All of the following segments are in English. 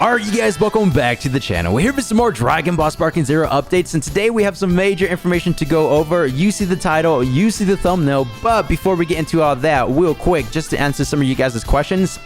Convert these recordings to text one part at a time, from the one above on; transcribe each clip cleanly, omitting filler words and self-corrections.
Alright, you guys, welcome back to the channel. We're here for some more Dragon Ball Sparking Zero updates, and today we have some major information to go over. You see the title, you see the thumbnail, but before we get into all that, real quick, just to answer some of you guys' questions,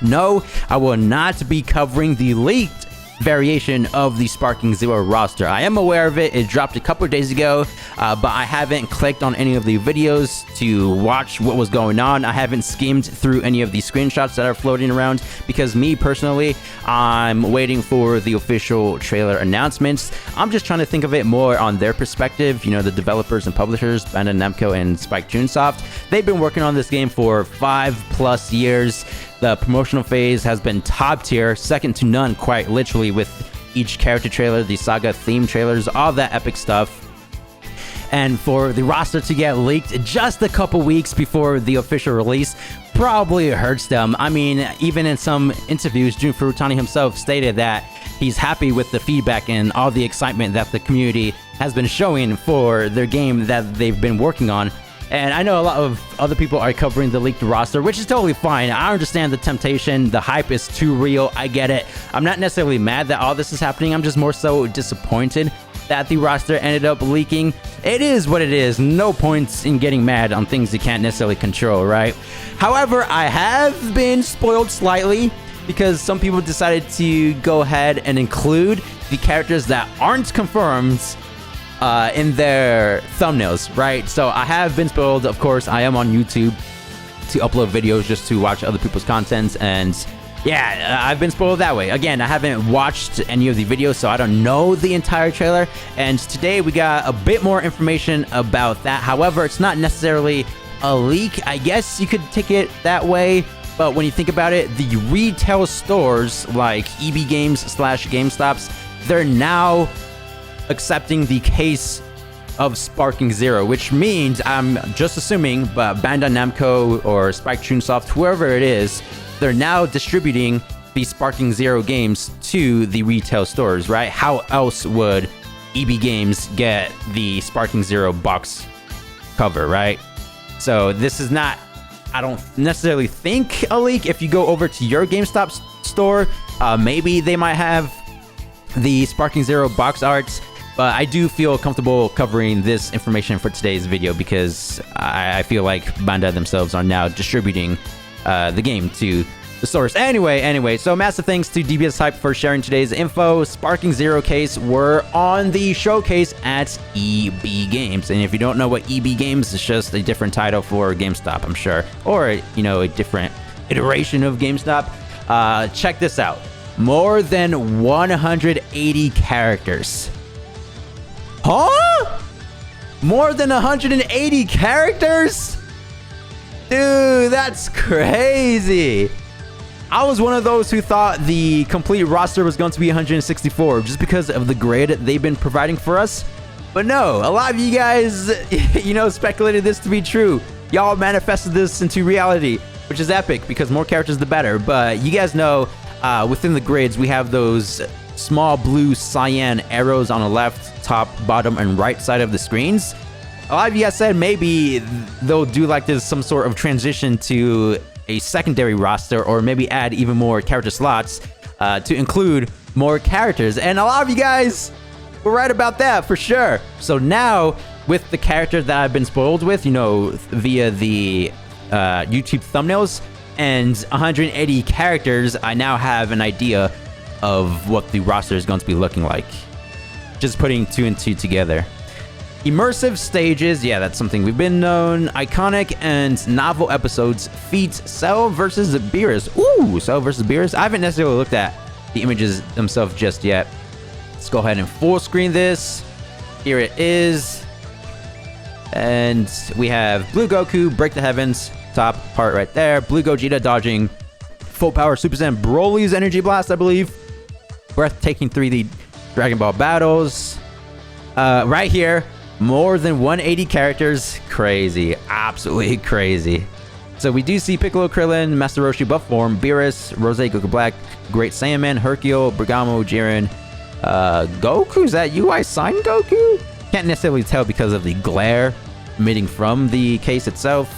no, I will not be covering the leaked variation of the Sparking Zero roster. I am aware of it. It dropped a couple of days ago, but I haven't clicked on any of the videos to watch what was going on. I haven't skimmed through any of the screenshots that are floating around because me personally, I'm waiting for the official trailer announcements. I'm just trying to think of it more on their perspective. You know, the developers and publishers, Bandai Namco and Spike Chunsoft, they've been working on this game for 5+ years. The promotional phase has been top tier, second to none, quite literally, with each character trailer, the saga theme trailers, all that epic stuff. And for the roster to get leaked just a couple weeks before the official release probably hurts them. I mean, even in some interviews, Jun Furutani himself stated that he's happy with the feedback and all the excitement that the community has been showing for their game that they've been working on. And I know a lot of other people are covering the leaked roster, which is totally fine. I understand the temptation. The hype is too real. I get it. I'm not necessarily mad that all this is happening. I'm just more so disappointed that the roster ended up leaking. It is what it is. No points in getting mad on things you can't necessarily control, right? However, I have been spoiled slightly because some people decided to go ahead and include the characters that aren't confirmed in their thumbnails, right? So I have been spoiled. Of course, I am on YouTube to upload videos just to watch other people's content, and yeah, I've been spoiled that way. Again, I haven't watched any of the videos, so I don't know the entire trailer, and today we got a bit more information about that. However, it's not necessarily a leak. I guess you could take it that way, but when you think about it, the retail stores like EB Games / GameStops, they're now accepting the case of Sparking Zero, which means, I'm just assuming, but Bandai Namco or Spike Chunsoft, whoever it is, they're now distributing the Sparking Zero games to the retail stores, right? How else would EB Games get the Sparking Zero box cover, right? So this is not, I don't necessarily think, a leak. If you go over to your GameStop store, maybe they might have the Sparking Zero box arts. But I do feel comfortable covering this information for today's video because I feel like Bandai themselves are now distributing the game to the source. Anyway, so massive thanks to DBS Hype for sharing today's info. Sparking Zero case were on the showcase at EB Games. And if you don't know what EB Games, it's just a different title for GameStop, I'm sure. Or, you know, a different iteration of GameStop. Check this out. More than 180 characters. Huh? More than 180 characters? Dude, that's crazy. I was one of those who thought the complete roster was going to be 164 just because of the grade they've been providing for us. But no, a lot of you guys, you know, speculated this to be true. Y'all manifested this into reality, which is epic because more characters the better. But you guys know, within the grids, we have those small blue cyan arrows on the left, top, bottom, and right side of the screens. A lot of you guys said maybe they'll do like this, some sort of transition to a secondary roster, or maybe add even more character slots to include more characters. And a lot of you guys were right about that for sure. So now, with the characters that I've been spoiled with, you know, via the YouTube thumbnails and 180 characters, I now have an idea of what the roster is going to be looking like. Just putting two and two together. Immersive stages, yeah, that's something we've been known. Iconic and novel episodes feats Cell versus Beerus. Ooh, Cell versus Beerus. I haven't necessarily looked at the images themselves just yet. Let's go ahead and full screen this. Here it is. And we have Blue Goku, Break the Heavens, top part right there. Blue Gogeta dodging full power Super Saiyan Broly's Energy Blast, I believe. Breathtaking 3D Dragon Ball battles. Right here, more than 180 characters. Crazy. Absolutely crazy. So we do see Piccolo, Krillin, Master Roshi buff form, Beerus, Rose, Goku Black, Great Saiyaman, Hercule, Bergamo, Jiren. Goku? Is that UI signed Goku? Can't necessarily tell because of the glare emitting from the case itself.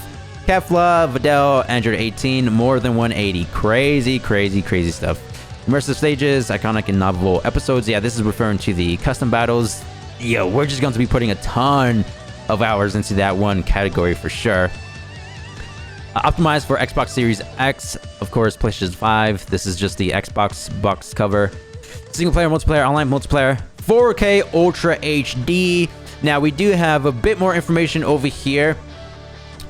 Kefla, Videl, Android 18, more than 180. Crazy, crazy, crazy stuff. Immersive stages, iconic and novel episodes. Yeah, this is referring to the custom battles. Yo, we're just going to be putting a ton of hours into that one category for sure. Optimized for Xbox Series X, of course, PlayStation 5. This is just the Xbox box cover. Single player, multiplayer, online multiplayer, 4K Ultra HD. Now, we do have a bit more information over here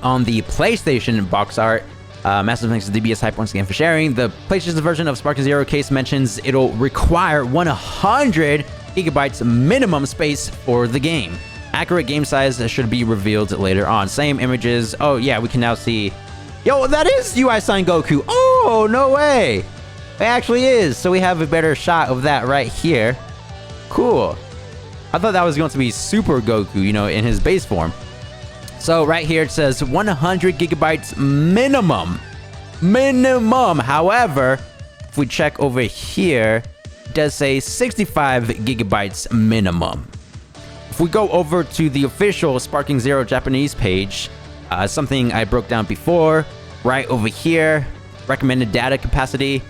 on the PlayStation box art. Massive thanks to DBS Hype once again for sharing. The PlayStation version of Sparking Zero case mentions it'll require 100 gigabytes minimum space for the game. Accurate game size should be revealed later on. Same images. Oh, yeah, we can now see... Yo, that is UI Sign Goku. Oh, no way. It actually is. So we have a better shot of that right here. Cool. I thought that was going to be Super Goku, you know, in his base form. So right here it says 100 gigabytes minimum. Minimum. However, if we check over here, it does say 65 gigabytes minimum. If we go over to the official Sparking Zero Japanese page, something I broke down before, right over here, recommended data capacity,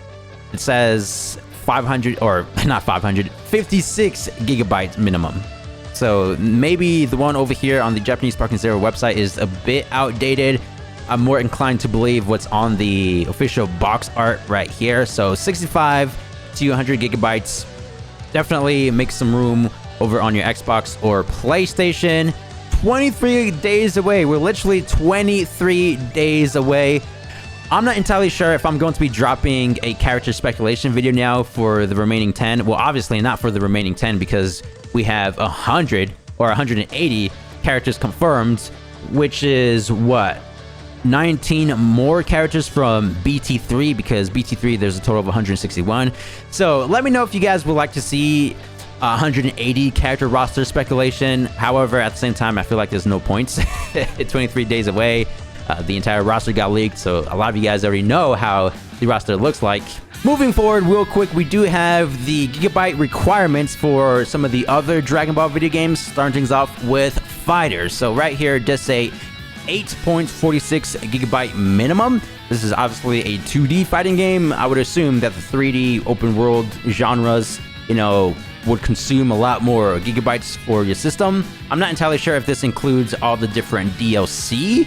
it says 500, or not 500, 56 gigabytes minimum. So maybe the one over here on the Japanese Sparking Zero website is a bit outdated. I'm more inclined to believe what's on the official box art right here. So 65 to 100 gigabytes. Definitely make some room over on your Xbox or PlayStation. 23 days away. We're literally 23 days away. I'm not entirely sure if I'm going to be dropping a character speculation video now for the remaining 10. Well, obviously not for the remaining 10 because we have 100 or 180 characters confirmed, which is what? 19 more characters from BT3, because BT3 there's a total of 161. So let me know if you guys would like to see 180 character roster speculation. However, at the same time, I feel like there's no points. It's 23 days away. The entire roster got leaked, so a lot of you guys already know how the roster looks like. Moving forward real quick, we do have the gigabyte requirements for some of the other Dragon Ball video games, starting things off with Fighters. So right here it does say 8.46 gigabyte minimum. This is obviously a 2D fighting game. I would assume that the 3D open world genres, you know, would consume a lot more gigabytes for your system. I'm not entirely sure if this includes all the different DLC.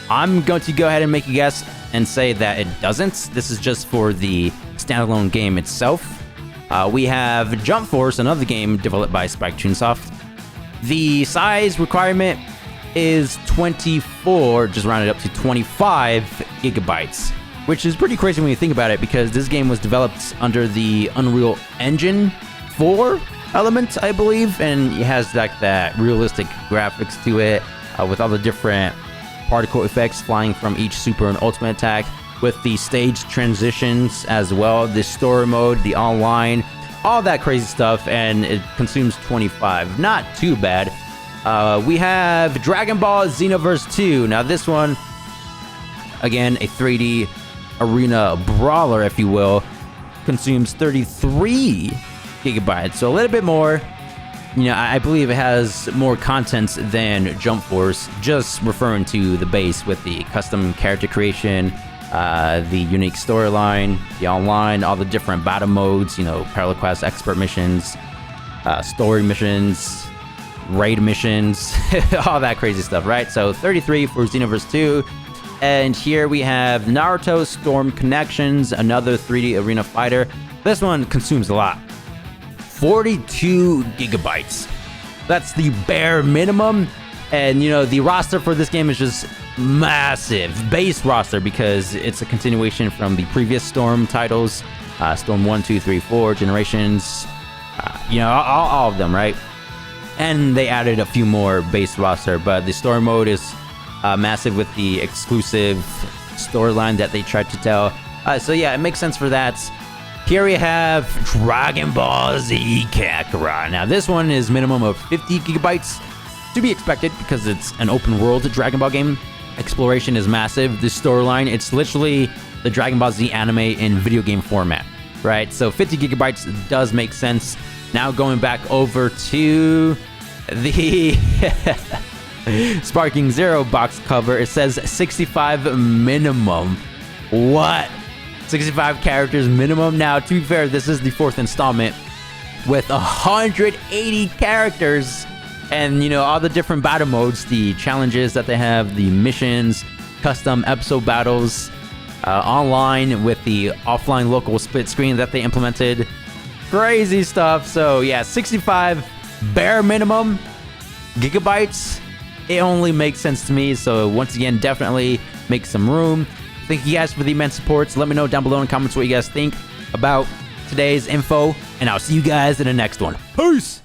I'm going to go ahead and make a guess and say that it doesn't. This is just for the standalone game itself. We have Jump Force, another game developed by Spike Chunsoft. The size requirement is 24, just rounded up to 25 gigabytes, which is pretty crazy when you think about it, because this game was developed under the Unreal Engine 4 element, I believe, and it has like that realistic graphics to it, with all the different particle effects flying from each super and ultimate attack, with the stage transitions as well, the story mode, the online, all that crazy stuff, and it consumes 25. Not too bad. We have Dragon Ball Xenoverse 2. Now this one, again, a 3D arena brawler, if you will, consumes 33 gigabytes, so a little bit more. You know, I believe it has more content than Jump Force, just referring to the base with the custom character creation, the unique storyline, the online, all the different battle modes, you know, Parallel Quest expert missions, story missions, raid missions, all that crazy stuff, right? So 33 for Xenoverse 2. And here we have Naruto Storm Connections, another 3D arena fighter. This one consumes a lot. 42 gigabytes. That's the bare minimum. And you know, the roster for this game is just massive. Base roster, because it's a continuation from the previous Storm titles, Storm 1, 2, 3, 4, Generations, you know, all of them, right? And they added a few more base roster, but the story mode is massive with the exclusive storyline that they tried to tell. So yeah, it makes sense for that. Here we have Dragon Ball Z Kakarot. Now this one is minimum of 50 gigabytes, to be expected because it's an open world Dragon Ball game. Exploration is massive. The storyline, it's literally the Dragon Ball Z anime in video game format, right? So 50 gigabytes does make sense. Now going back over to the Sparking Zero box cover, it says 65 minimum. What? 65 characters minimum. Now, to be fair, this is the 4th installment with 180 characters, and you know, all the different battle modes, the challenges that they have, the missions, custom episode battles, online with the offline local split screen that they implemented. Crazy stuff. So yeah, 65 bare minimum gigabytes. It only makes sense to me. So once again, definitely make some room. Thank you guys for the immense support. So let me know down below in the comments what you guys think about today's info, and I'll see you guys in the next one. Peace!